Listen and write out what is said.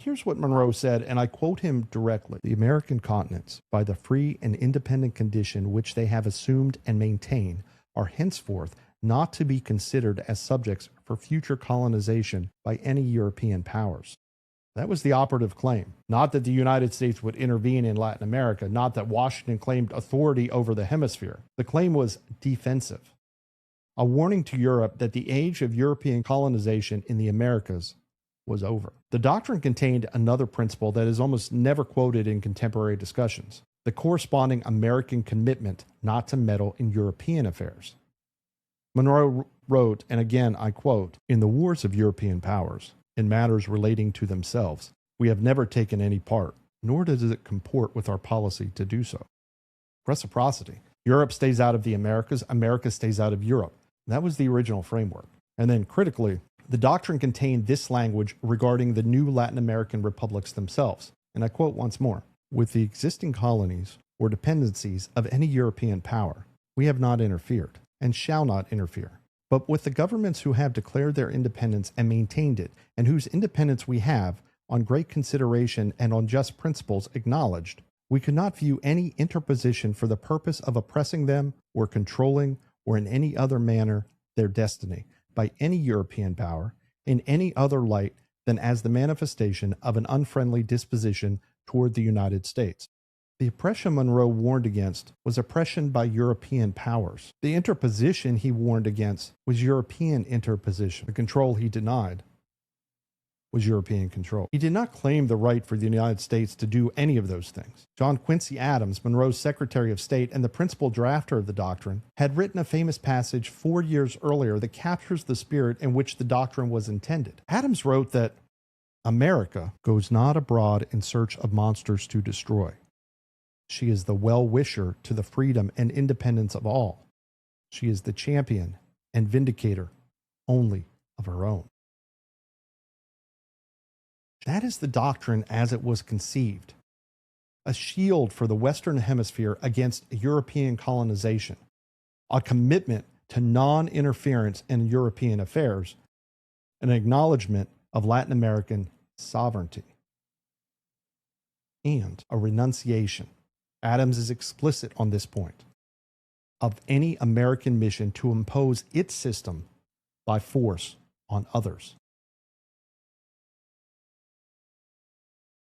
Here's what Monroe said, and I quote him directly. The American continents, by the free and independent condition which they have assumed and maintain, are henceforth not to be considered as subjects for future colonization by any European powers. That was the operative claim. Not that the United States would intervene in Latin America, not that Washington claimed authority over the hemisphere. The claim was defensive. A warning to Europe that the age of European colonization in the Americas was over. The doctrine contained another principle that is almost never quoted in contemporary discussions: the corresponding American commitment not to meddle in European affairs. Monroe wrote, and again I quote, "In the wars of European powers, in matters relating to themselves, we have never taken any part, nor does it comport with our policy to do so." Reciprocity. Europe stays out of the Americas, America stays out of Europe. That was the original framework. And then critically, the doctrine contained this language regarding the new Latin American republics themselves. And I quote once more, "With the existing colonies or dependencies of any European power, we have not interfered and shall not interfere. But with the governments who have declared their independence and maintained it, and whose independence we have, on great consideration and on just principles, acknowledged, we could not view any interposition for the purpose of oppressing them or controlling or in any other manner their destiny by any European power in any other light than as the manifestation of an unfriendly disposition toward the United States." The oppression Monroe warned against was oppression by European powers. The interposition he warned against was European interposition. The control he denied was European control. He did not claim the right for the United States to do any of those things. John Quincy Adams, Monroe's Secretary of State and the principal drafter of the doctrine, had written a famous passage 4 years earlier that captures the spirit in which the doctrine was intended. Adams wrote that America goes not abroad in search of monsters to destroy. She is the well-wisher to the freedom and independence of all. She is the champion and vindicator only of her own. That is the doctrine as it was conceived, a shield for the Western Hemisphere against European colonization, a commitment to non-interference in European affairs, an acknowledgement of Latin American sovereignty, and a renunciation. Adams is explicit on this point, of any American mission to impose its system by force on others.